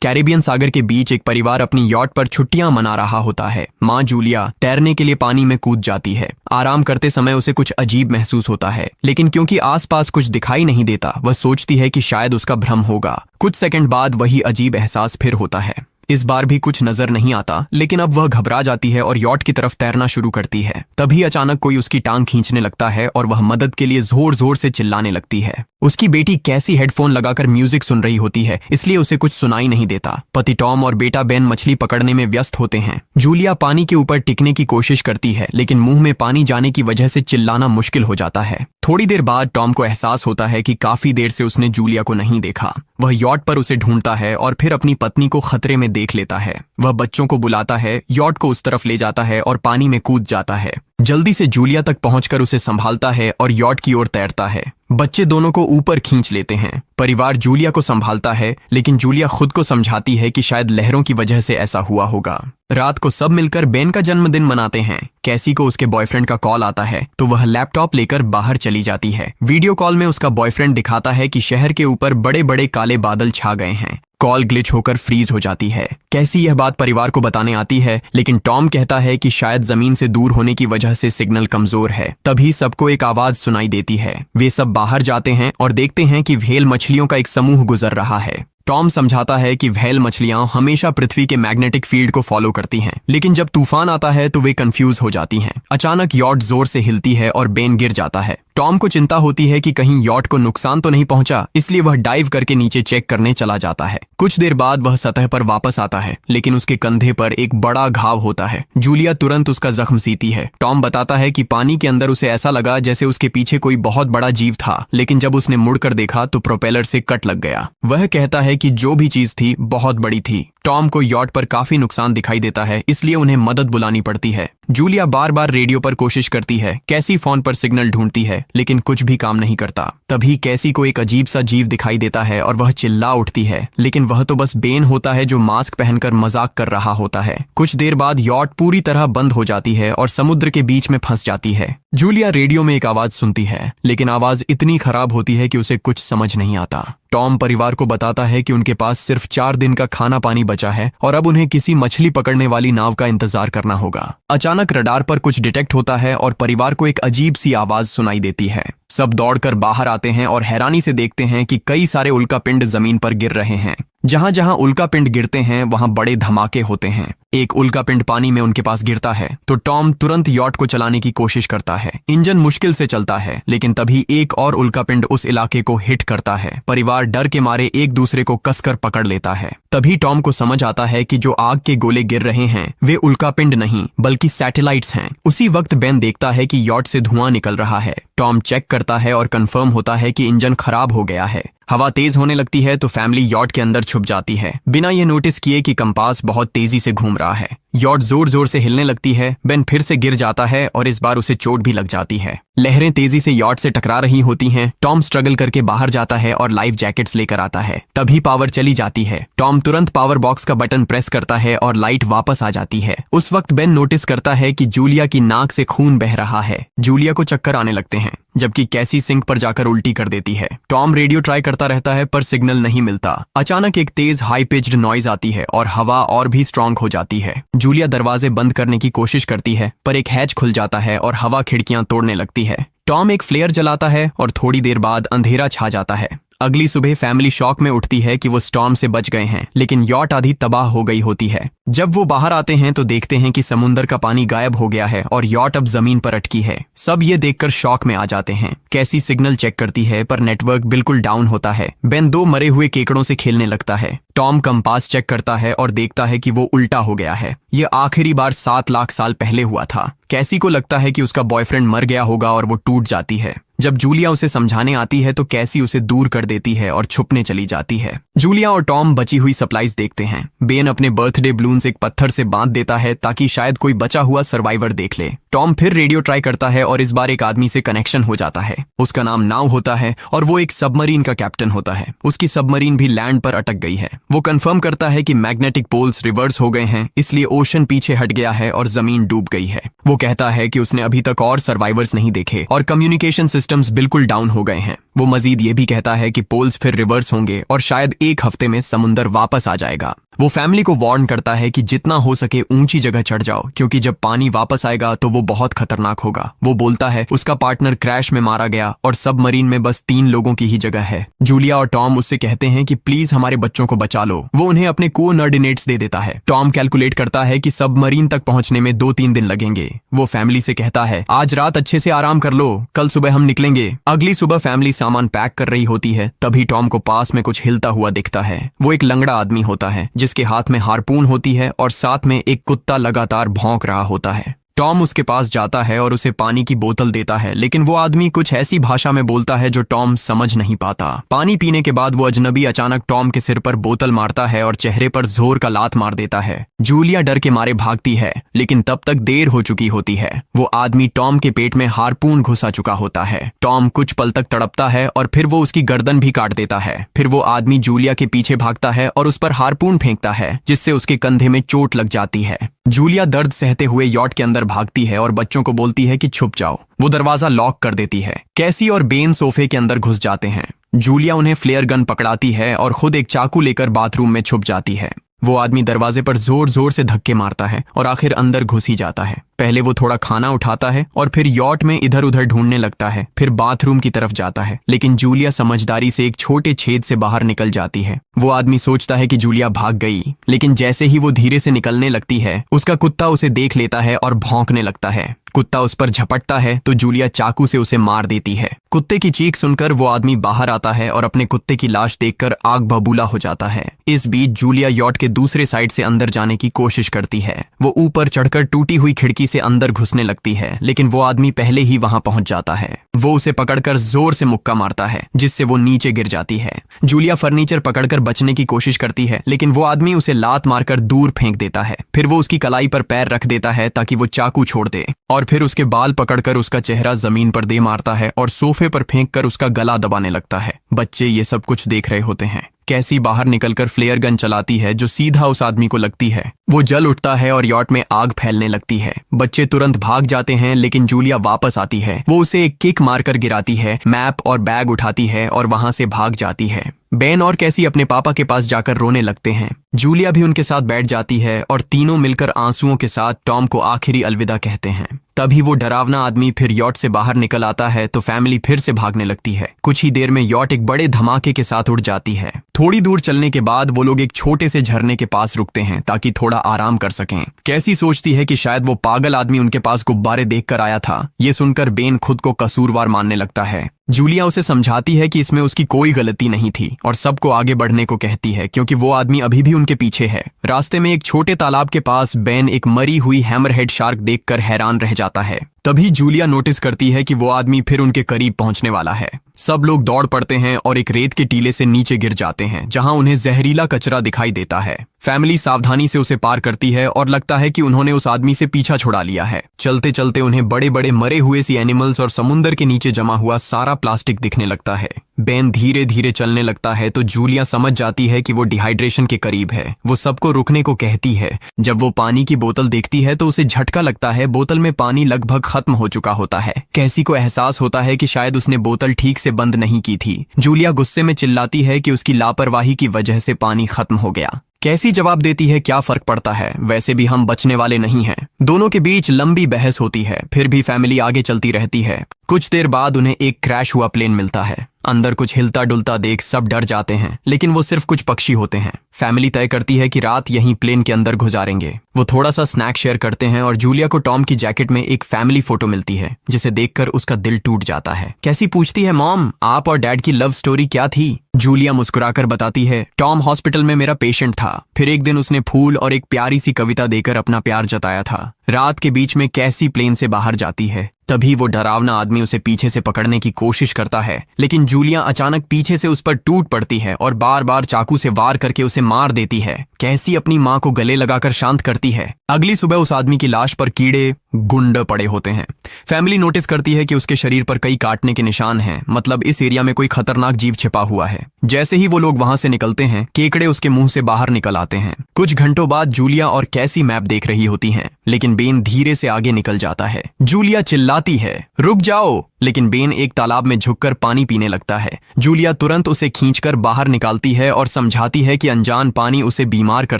Caribbean सागर के बीच एक परिवार अपनी यॉट पर छुट्टियां मना रहा होता है। माँ जूलिया तैरने के लिए पानी में कूद जाती है। आराम करते समय उसे कुछ अजीब महसूस होता है, लेकिन क्योंकि आसपास कुछ दिखाई नहीं देता, वह सोचती है कि शायद उसका भ्रम होगा। कुछ सेकंड बाद वही अजीब एहसास फिर होता है। इस बार भी कुछ नजर नहीं आता, लेकिन अब वह घबरा जाती है और यॉट की तरफ तैरना शुरू करती है। तभी अचानक कोई उसकी टांग खींचने लगता है और वह मदद के लिए जोर जोर से चिल्लाने लगती है। उसकी बेटी कैसी हेडफोन लगाकर म्यूजिक सुन रही होती है, इसलिए उसे कुछ सुनाई नहीं देता। पति टॉम और बेटा बेन मछली पकड़ने में व्यस्त होते हैं। जूलिया पानी के ऊपर टिकने की कोशिश करती है, लेकिन मुंह में पानी जाने की वजह से चिल्लाना मुश्किल हो जाता है। थोड़ी देर बाद टॉम को एहसास होता है कि काफी देर से उसने जूलिया को नहीं देखा। वह यॉट पर उसे ढूंढता है और फिर अपनी पत्नी को खतरे में देख लेता है। वह बच्चों को बुलाता है, यॉट को उस तरफ ले जाता है और पानी में कूद जाता है। जल्दी से जूलिया तक पहुंचकर उसे संभालता है और यॉट की ओर तैरता है। बच्चे दोनों को ऊपर खींच लेते हैं। परिवार जूलिया को संभालता है, लेकिन जूलिया खुद को समझाती है कि शायद लहरों की वजह से ऐसा हुआ होगा। रात को सब मिलकर बेन का जन्मदिन मनाते हैं। कैसी को उसके बॉयफ्रेंड का कॉल आता है, तो वह लैपटॉप लेकर बाहर चली जाती है। वीडियो कॉल में उसका बॉयफ्रेंड दिखाता है कि शहर के ऊपर बड़े बड़े काले बादल छा गए हैं। कॉल ग्लिच होकर फ्रीज हो जाती है। कैसी यह बात परिवार को बताने आती है, लेकिन टॉम कहता है कि शायद जमीन से दूर होने की वजह से सिग्नल कमजोर है। तभी सबको एक आवाज सुनाई देती है। वे सब बाहर जाते हैं और देखते हैं कि व्हेल मछलियों का एक समूह गुजर रहा है। टॉम समझाता है कि व्हेल मछलियां हमेशा पृथ्वी के मैग्नेटिक फील्ड को फॉलो करती हैं, लेकिन जब तूफान आता है तो वे कंफ्यूज हो जाती हैं। अचानक यॉट जोर से हिलती है और बेन गिर जाता है। टॉम को चिंता होती है कि कहीं यॉट को नुकसान तो नहीं पहुंचा, इसलिए वह डाइव करके नीचे चेक करने चला जाता है। कुछ देर बाद वह सतह पर वापस आता है, लेकिन उसके कंधे पर एक बड़ा घाव होता है। जूलिया तुरंत उसका जख्म सीती है। टॉम बताता है कि पानी के अंदर उसे ऐसा लगा जैसे उसके पीछे कोई बहुत बड़ा जीव था, लेकिन जब उसने मुड़कर देखा तो प्रोपेलर से कट लग गया। वह कहता है कि जो भी चीज थी बहुत बड़ी थी। टॉम को यॉट पर काफी नुकसान दिखाई देता है, इसलिए उन्हें मदद बुलानी पड़ती है। जूलिया बार बार रेडियो पर कोशिश करती है। कैसी फोन पर सिग्नल ढूंढती है, लेकिन कुछ भी काम नहीं करता। तभी कैसी को एक अजीब सा जीव दिखाई देता है और वह चिल्ला उठती है, लेकिन वह तो बस बेन होता है जो मास्क पहनकर मजाक कर रहा होता है। कुछ देर बाद यॉट पूरी तरह बंद हो जाती है और समुद्र के बीच में फंस जाती है। जूलिया रेडियो में एक आवाज सुनती है, लेकिन आवाज इतनी खराब होती है कि उसे कुछ समझ नहीं आता। टॉम परिवार को बताता है कि उनके पास सिर्फ 4 दिन का खाना पानी बचा है और अब उन्हें किसी मछली पकड़ने वाली नाव का इंतजार करना होगा। अचानक रडार पर कुछ डिटेक्ट होता है और परिवार को एक अजीब सी आवाज सुनाई देती है। सब दौड़कर बाहर आते हैं और हैरानी से देखते हैं कि कई सारे उल्कापिंड जमीन पर गिर रहे हैं। जहां जहां उल्कापिंड गिरते हैं वहां बड़े धमाके होते हैं। एक उल्कापिंड पानी में उनके पास गिरता है तो टॉम तुरंत यॉट को चलाने की कोशिश करता है। इंजन मुश्किल से चलता है, लेकिन तभी एक और उल्कापिंड उस इलाके को हिट करता है। परिवार डर के मारे एक दूसरे को कसकर पकड़ लेता है। तभी टॉम को समझ आता है कि जो आग के गोले गिर रहे हैं वे उल्कापिंड नहीं बल्कि सैटेलाइट्स हैं। उसी वक्त बेन देखता है कि यॉट से धुआं निकल रहा है। टॉम चेक करता है और कंफर्म होता है कि इंजन खराब हो गया है। हवा तेज होने लगती है तो फैमिली यॉट के अंदर छुप जाती है, बिना ये नोटिस किए कि कंपास बहुत तेजी से घूम रहा है। यॉट जोर जोर से हिलने लगती है। बेन फिर से गिर जाता है और इस बार उसे चोट भी लग जाती है। लहरें तेजी से यॉट से टकरा रही होती हैं। टॉम स्ट्रगल करके बाहर जाता है और लाइफ जैकेट्स लेकर आता है। तभी पावर चली जाती है। टॉम तुरंत पावर बॉक्स का बटन प्रेस करता है और लाइट वापस आ जाती है। उस वक्त बेन नोटिस करता है कि जूलिया की नाक से खून बह रहा है। जूलिया को चक्कर आने लगते हैं, जबकि कैसी सिंक पर जाकर उल्टी कर देती है। टॉम रेडियो ट्राई करता रहता है पर सिग्नल नहीं मिलता। अचानक एक तेज हाई पिच्ड नॉइज आती है और हवा और भी स्ट्रांग हो जाती है। जूलिया दरवाजे बंद करने की कोशिश करती है, पर एक हैच खुल जाता है और हवा खिड़कियां तोड़ने लगती है। टॉम एक फ्लेयर जलाता है और थोड़ी देर बाद अंधेरा छा जाता है। अगली सुबह फैमिली शॉक में उठती है कि वो स्टॉर्म से बच गए हैं, लेकिन यॉट आधी तबाह हो गई होती है। जब वो बाहर आते हैं तो देखते हैं कि समुद्र का पानी गायब हो गया है और यॉट अब जमीन पर अटकी है। सब ये देखकर शॉक में आ जाते हैं। कैसी सिग्नल चेक करती है पर नेटवर्क बिल्कुल डाउन होता है। बेन 2 मरे हुए केकड़ों से खेलने लगता है। टॉम कंपास चेक करता है और देखता है कि वो उल्टा हो गया है। ये आखिरी बार 7 लाख साल पहले हुआ था। कैसी को लगता है कि उसका बॉयफ्रेंड मर गया होगा और वो टूट जाती है। जब जूलिया उसे समझाने आती है तो कैसी उसे दूर कर देती है और छुपने चली जाती है। जूलिया और टॉम बची हुई सप्लाईज देखते हैं। बेन अपने बर्थडे बलून्स एक पत्थर से बांध देता है ताकि शायद कोई बचा हुआ सर्वाइवर देख ले। टॉम फिर रेडियो ट्राई करता है और इस बार एक आदमी से कनेक्शन हो जाता है। उसका नाम नाव होता है और वो एक सबमरीन का कैप्टन होता है। उसकी सबमरीन भी लैंड पर अटक गई है। वो कंफर्म करता है कि मैग्नेटिक पोल्स रिवर्स हो गए हैं, इसलिए ओशन पीछे हट गया है और जमीन डूब गई है। वो कहता है कि उसने अभी तक और सर्वाइवर्स नहीं देखे और कम्युनिकेशन सिस्टम सिस्टम्स बिल्कुल डाउन हो गए हैं। वो मजीद ये भी कहता है कि पोल्स फिर रिवर्स होंगे और शायद एक हफ्ते में समुंदर वापस आ जाएगा। वो फैमिली को वार्न करता है कि जितना हो सके ऊंची जगह चढ़ जाओ, क्योंकि जब पानी वापस आएगा तो वो बहुत खतरनाक होगा। वो बोलता है उसका पार्टनर क्रैश में मारा गया और सबमरीन में बस 3 लोगों की ही जगह है। जूलिया और टॉम उससे कहते हैं कि प्लीज हमारे बच्चों को बचा लो। वो उन्हें अपने कोऑर्डिनेट्स दे देता है। टॉम कैलकुलेट करता है कि सबमरीन तक पहुंचने में 2-3 दिन लगेंगे। वो फैमिली से कहता है आज रात अच्छे से आराम कर लो, कल सुबह हम निकलेंगे। अगली सुबह फैमिली सामान पैक कर रही होती है, तभी टॉम को पास में कुछ हिलता हुआ दिखता है। वो एक लंगड़ा आदमी होता है जिसके हाथ में हारपून होती है और साथ में एक कुत्ता लगातार भौंक रहा होता है। टॉम उसके पास जाता है और उसे पानी की बोतल देता है, लेकिन वो आदमी कुछ ऐसी भाषा में बोलता है जो टॉम समझ नहीं पाता। पानी पीने के बाद वो अजनबी अचानक टॉम के सिर पर बोतल मारता है और चेहरे पर जोर का लात मार देता है। जूलिया डर के मारे भागती है, लेकिन तब तक देर हो चुकी होती है। वो आदमी टॉम के पेट में हारपून घुसा चुका होता है। टॉम कुछ पल तक तड़पता है और फिर वो उसकी गर्दन भी काट देता है। फिर वो आदमी जूलिया के पीछे भागता है और उस पर हारपून फेंकता है, जिससे उसके कंधे में चोट लग जाती है। जूलिया दर्द सहते हुए यॉट के अंदर भागती है और बच्चों को बोलती है कि छुप जाओ। वो दरवाजा लॉक कर देती है। कैसी और बेन सोफे के अंदर घुस जाते हैं। जूलिया उन्हें फ्लेयर गन पकड़ाती है और खुद एक चाकू लेकर बाथरूम में छुप जाती है। वो आदमी दरवाजे पर जोर जोर से धक्के मारता है और आखिर अंदर घुस ही जाता है। पहले वो थोड़ा खाना उठाता है और फिर यॉट में इधर उधर ढूंढने लगता है, फिर बाथरूम की तरफ जाता है, लेकिन जूलिया समझदारी से एक छोटे छेद से बाहर निकल जाती है। वो आदमी सोचता है कि जूलिया भाग गई, लेकिन जैसे ही वो धीरे से निकलने लगती है, उसका कुत्ता उसे देख लेता है और भौंकने लगता है। कुत्ता उस पर झपटता है तो जूलिया चाकू से उसे मार देती है। कुत्ते की चीख सुनकर वो आदमी बाहर आता है और अपने कुत्ते की लाश देखकर आग बबूला हो जाता है। इस बीच जूलिया यॉट के दूसरे साइड से अंदर जाने की कोशिश करती है। वो ऊपर चढ़कर टूटी हुई खिड़की से अंदर घुसने लगती है, लेकिन वो आदमी पहले ही वहां पहुंच जाता है। वो उसे पकड़कर जोर से मुक्का मारता है, जिससे वो नीचे गिर जाती है। जूलिया फर्नीचर पकड़कर बचने की कोशिश करती है, लेकिन वो आदमी उसे लात मारकर दूर फेंक देता है। फिर वो उसकी कलाई पर पैर रख देता है ताकि वो चाकू छोड़ दे, और फिर उसके बाल पकड़कर उसका चेहरा जमीन पर दे मारता है और सोफे पर फेंककर उसका गला दबाने लगता है। बच्चे ये सब कुछ देख रहे होते हैं। कैसी बाहर निकलकर फ्लेयर गन चलाती है जो सीधा उस आदमी को लगती है। वो जल उठता है और यॉट में आग फैलने लगती है। बच्चे तुरंत भाग जाते हैं, लेकिन जूलिया वापस आती है। वो उसे एक किक मारकर गिराती है, मैप और बैग उठाती है और वहां से भाग जाती है। बेन और कैसी अपने पापा के पास जाकर रोने लगते हैं। जूलिया भी उनके साथ बैठ जाती है और तीनों मिलकर आंसुओं के साथ टॉम को आखिरी अलविदा कहते हैं। तभी वो डरावना आदमी फिर यॉट से बाहर निकल आता है तो फैमिली फिर से भागने लगती है। कुछ ही देर में यॉट एक बड़े धमाके के साथ उड़ जाती है। थोड़ी दूर चलने के बाद वो लोग एक छोटे से झरने के पास रुकते हैं ताकि थोड़ा आराम कर सकें। कैसी सोचती है कि शायद वो पागल आदमी उनके पास गुब्बारे देखकर आया था। ये सुनकर बेन खुद को कसूरवार मानने लगता है। जूलिया उसे समझाती है कि इसमें उसकी कोई गलती नहीं थी और सबको आगे बढ़ने को कहती है, क्योंकि वो आदमी अभी भी उनके पीछे है। रास्ते में एक छोटे तालाब के पास बेन एक मरी हुई हैमरहेड शार्क देखकर हैरान रह जाता है। तभी जूलिया नोटिस करती है कि वो आदमी फिर उनके करीब पहुंचने वाला है। सब लोग दौड़ पड़ते हैं और एक रेत के टीले से नीचे गिर जाते हैं, जहां उन्हें जहरीला कचरा दिखाई देता है। फैमिली सावधानी से उसे पार करती है और लगता है कि उन्होंने उस आदमी से पीछा छुड़ा लिया है। चलते चलते उन्हें बड़े बड़े मरे हुए सी एनिमल्स और समुंदर के नीचे जमा हुआ सारा प्लास्टिक दिखने लगता है। बेन धीरे धीरे चलने लगता है तो जूलिया समझ जाती है कि वो डिहाइड्रेशन के करीब है। वो सबको रुकने को कहती है। जब वो पानी की बोतल देखती है तो उसे झटका लगता है। बोतल में पानी लगभग खत्म हो चुका होता है। कैसी को एहसास होता है कि शायद उसने बोतल ठीक से बंद नहीं की थी। जूलिया गुस्से में चिल्लाती है कि उसकी लापरवाही की वजह से पानी खत्म हो गया। कैसी जवाब देती है, क्या फर्क पड़ता है, वैसे भी हम बचने वाले नहीं हैं। दोनों के बीच लंबी बहस होती है, फिर भी फैमिली आगे चलती रहती है। कुछ देर बाद उन्हें एक क्रैश हुआ प्लेन मिलता है। अंदर कुछ हिलता डुलता देख सब डर जाते हैं, लेकिन वो सिर्फ कुछ पक्षी होते हैं। फैमिली तय करती है कि रात यहीं प्लेन के अंदर गुजारेंगे। वो थोड़ा सा स्नैक शेयर करते हैं और जूलिया को टॉम की जैकेट में एक फैमिली फोटो मिलती है, जिसे देखकर उसका दिल टूट जाता है। कैसी पूछती है, मॉम आप और डैड की लव स्टोरी क्या थी? जूलिया मुस्कुराकर बताती है, टॉम हॉस्पिटल में मेरा पेशेंट था। फिर एक दिन उसने फूल और एक प्यारी सी कविता देकर अपना प्यार जताया था। रात के बीच में कैसी प्लेन से बाहर जाती है। तभी वो डरावना आदमी उसे पीछे से पकड़ने की कोशिश करता है, लेकिन जूलिया अचानक पीछे से उस पर टूट पड़ती है और बार बार चाकू से वार करके उसे मार देती है। कैसी अपनी माँ को गले लगाकर शांत करती है। अगली सुबह उस आदमी की लाश पर कीड़े गुंड पड़े होते हैं। फैमिली नोटिस करती है कि उसके शरीर पर कई काटने के निशान हैं, मतलब इस एरिया में कोई खतरनाक जीव छिपा हुआ है। जैसे ही वो लोग वहां से निकलते हैं, केकड़े उसके मुंह से बाहर निकल आते हैं। कुछ घंटों बाद जूलिया और कैसी मैप देख रही होती हैं, लेकिन बेन धीरे से आगे निकल जाता है। जूलिया चिल्लाती है, रुक जाओ, लेकिन बेन एक तालाब में झुककर पानी पीने लगता है। जूलिया तुरंत उसे खींचकर बाहर निकालती है और समझाती है कि अनजान पानी उसे बीमार कर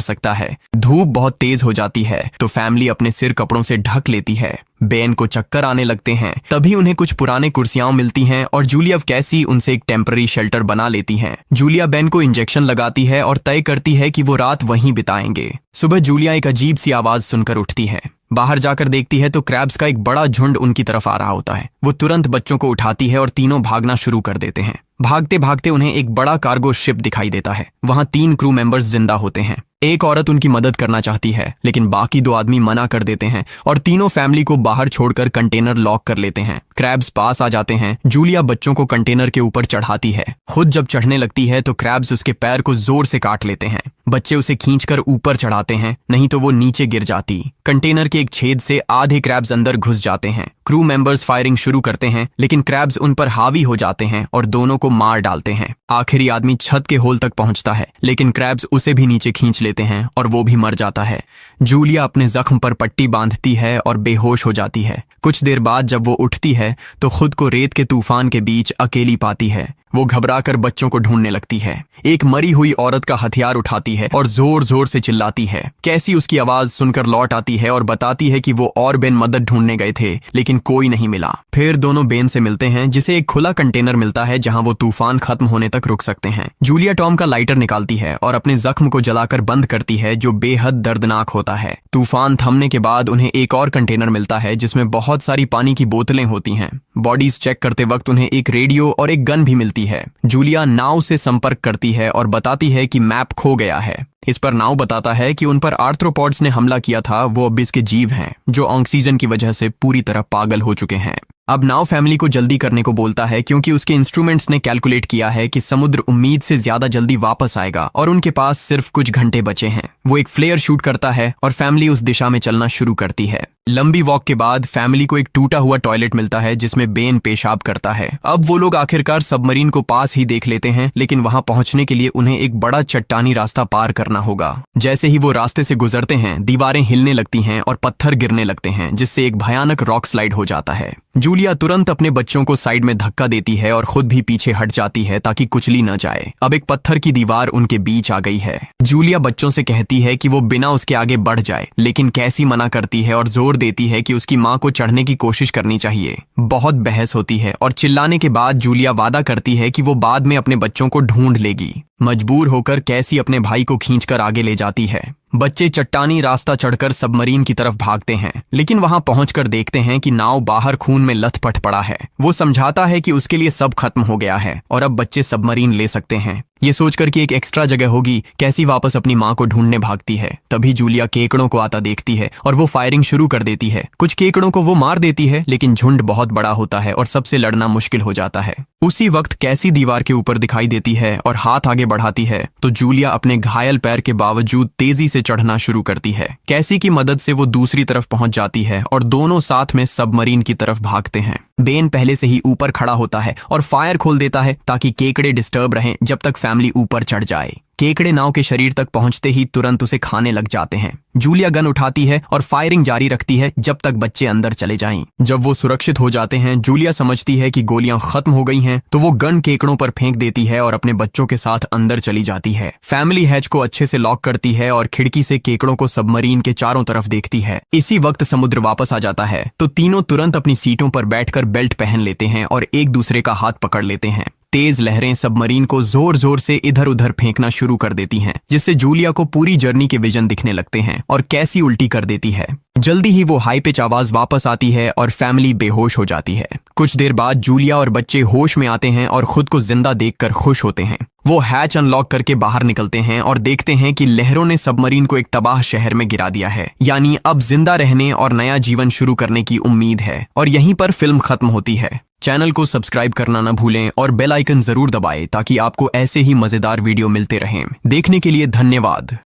सकता है। धूप बहुत तेज हो जाती है तो फैमिली अपने सिर कपड़ों से ढक लेती है। बेन को चक्कर आने लगते हैं। तभी उन्हें कुछ पुराने कुर्सियां मिलती हैं और जूलिया कैसी उनसे एक टेम्पररी शेल्टर बना लेती हैं। जूलिया बेन को इंजेक्शन लगाती है और तय करती है कि वो रात वहीं बिताएंगे। सुबह जूलिया एक अजीब सी आवाज सुनकर उठती है। बाहर जाकर देखती है तो क्रैब्स का एक बड़ा झुंड उनकी तरफ आ रहा होता है। वो तुरंत बच्चों को उठाती है और तीनों भागना शुरू कर देते हैं। भागते भागते उन्हें एक बड़ा कार्गो शिप दिखाई देता है। वहां 3 क्रू मेंबर्स जिंदा होते हैं। एक औरत उनकी मदद करना चाहती है, लेकिन बाकी 2 आदमी मना कर देते हैं और तीनों फैमिली को बाहर छोड़कर कंटेनर लॉक कर लेते हैं। क्रैब्स पास आ जाते हैं। जूलिया बच्चों को कंटेनर के ऊपर चढ़ाती है। खुद जब चढ़ने लगती है तो क्रैब्स उसके पैर को जोर से काट लेते हैं। बच्चे उसे खींचकर ऊपर चढ़ाते हैं, नहीं तो वो नीचे गिर जाती। कंटेनर के एक छेद से आधे क्रैब्स अंदर घुस जाते हैं। क्रू मेंबर्स फायरिंग शुरू करते हैं, लेकिन क्रैब्स उन पर हावी हो जाते हैं और दोनों को मार डालते हैं। आखिरी आदमी छत के होल तक पहुंचता है, लेकिन क्रैब्स उसे भी नीचे खींच लेते हैं और वो भी मर जाता है। जूलिया अपने जख्म पर पट्टी बांधती है और बेहोश हो जाती है। कुछ देर बाद जब वो उठती है तो खुद को रेत के तूफान के बीच अकेली पाती है। वो घबराकर बच्चों को ढूंढने लगती है। एक मरी हुई औरत का हथियार उठाती है और जोर जोर से चिल्लाती है। कैसी उसकी आवाज सुनकर लौट आती है और बताती है कि वो और बेन मदद ढूंढने गए थे, लेकिन कोई नहीं मिला। फिर दोनों बेन से मिलते हैं, जिसे एक खुला कंटेनर मिलता है जहां वो तूफान खत्म होने तक रुक सकते हैं। जूलिया टॉम का लाइटर निकालती है और अपने जख्म को जलाकर बंद करती है, जो बेहद दर्दनाक होता है। तूफान थमने के बाद उन्हें एक और कंटेनर मिलता है जिसमें बहुत सारी पानी की बोतलें होती हैं। बॉडीज चेक करते वक्त उन्हें एक रेडियो और एक गन भी मिलती है। जूलिया नाव से संपर्क करती है और बताती है कि मैप खो गया है। इस पर नाव बताता है कि उन पर आर्थ्रोपॉड्स ने हमला किया था, वो अबिस के जीव हैं जो ऑक्सीजन की वजह से पूरी तरह पागल हो चुके हैं। अब नाव फैमिली को जल्दी करने को बोलता है, क्योंकि उसके इंस्ट्रूमेंट्स ने कैलकुलेट किया है कि समुद्र उम्मीद से ज्यादा जल्दी वापस आएगा और उनके पास सिर्फ कुछ घंटे बचे हैं। वो एक फ्लेयर शूट करता है और फैमिली उस दिशा में चलना शुरू करती है। लंबी वॉक के बाद फैमिली को एक टूटा हुआ टॉयलेट मिलता है जिसमें बेन पेशाब करता है। अब वो लोग आखिरकार सबमरीन को पास ही देख लेते हैं, लेकिन वहां पहुंचने के लिए उन्हें एक बड़ा चट्टानी रास्ता पार करना होगा। जैसे ही वो रास्ते से गुजरते हैं, दीवारें हिलने लगती हैं और पत्थर गिरने लगते हैं, जिससे एक भयानक रॉक स्लाइड हो जाता है। जूलिया तुरंत अपने बच्चों को साइड में धक्का देती है और खुद भी पीछे हट जाती है ताकि कुचली न जाए। अब एक पत्थर की दीवार उनके बीच आ गई है। जूलिया बच्चों से कहती है कि वो बिना उसके आगे बढ़ जाए, लेकिन कैसी मना करती है और जोर देती है कि उसकी माँ को चढ़ने की कोशिश करनी चाहिए। बहुत बहस होती है और चिल्लाने के बाद जूलिया वादा करती है कि वो बाद में अपने बच्चों को ढूंढ लेगी। मजबूर होकर कैसी अपने भाई को खींचकर आगे ले जाती है। बच्चे चट्टानी रास्ता चढ़कर सबमरीन की तरफ भागते हैं, लेकिन वहां पहुंचकर देखते हैं कि नाव बाहर खून में लथपथ पड़ा है। वो समझाता है कि उसके लिए सब खत्म हो गया है और अब बच्चे सबमरीन ले सकते हैं। ये सोचकर कि एक एक्स्ट्रा जगह होगी, कैसी वापस अपनी माँ को ढूंढने भागती है। तभी जूलिया केकड़ों को आता देखती है और वो फायरिंग शुरू कर देती है। कुछ केकड़ों को वो मार देती है, लेकिन झुंड बहुत बड़ा होता है और सबसे लड़ना मुश्किल हो जाता है। उसी वक्त कैसी दीवार के ऊपर दिखाई देती है और हाथ आगे बढ़ाती है तो जूलिया अपने घायल पैर के बावजूद तेजी से चढ़ना शुरू करती है। कैसी की मदद से वो दूसरी तरफ पहुंच जाती है और दोनों साथ में सबमरीन की तरफ भागते हैं। बेन पहले से ही ऊपर खड़ा होता है और फायर खोल देता है ताकि केकड़े डिस्टर्ब रहें जब तक फैमिली ऊपर चढ़ जाए। केकड़े नाव के शरीर तक पहुंचते ही तुरंत उसे खाने लग जाते हैं। जूलिया गन उठाती है और फायरिंग जारी रखती है जब तक बच्चे अंदर चले जाएं। जब वो सुरक्षित हो जाते हैं, जूलिया समझती है कि गोलियां खत्म हो गई हैं, तो वो गन केकड़ों पर फेंक देती है और अपने बच्चों के साथ अंदर चली जाती है। फैमिली हैच को अच्छे से लॉक करती है और खिड़की से केकड़ों को सबमरीन के चारों तरफ देखती है। इसी वक्त समुद्र वापस आ जाता है तो तीनों तुरंत अपनी सीटों पर बैठकर बेल्ट पहन लेते हैं और एक दूसरे का हाथ पकड़ लेते हैं। तेज लहरें सबमरीन को जोर जोर से इधर उधर फेंकना शुरू कर देती हैं, जिससे जूलिया को पूरी जर्नी के विजन दिखने लगते हैं और कैसी उल्टी कर देती है। जल्दी ही वो हाई पिच आवाज वापस आती है और फैमिली बेहोश हो जाती है। कुछ देर बाद जूलिया और बच्चे होश में आते हैं और खुद को जिंदा देखकर खुश होते हैं। वो हैच अनलॉक करके बाहर निकलते हैं और देखते हैं कि लहरों ने सबमरीन को एक तबाह शहर में गिरा दिया है। यानी अब जिंदा रहने और नया जीवन शुरू करने की उम्मीद है। और यहीं पर फिल्म खत्म होती है। चैनल को सब्सक्राइब करना न भूलें और बेल आइकन जरूर दबाएं ताकि आपको ऐसे ही मजेदार वीडियो मिलते रहें। देखने के लिए धन्यवाद।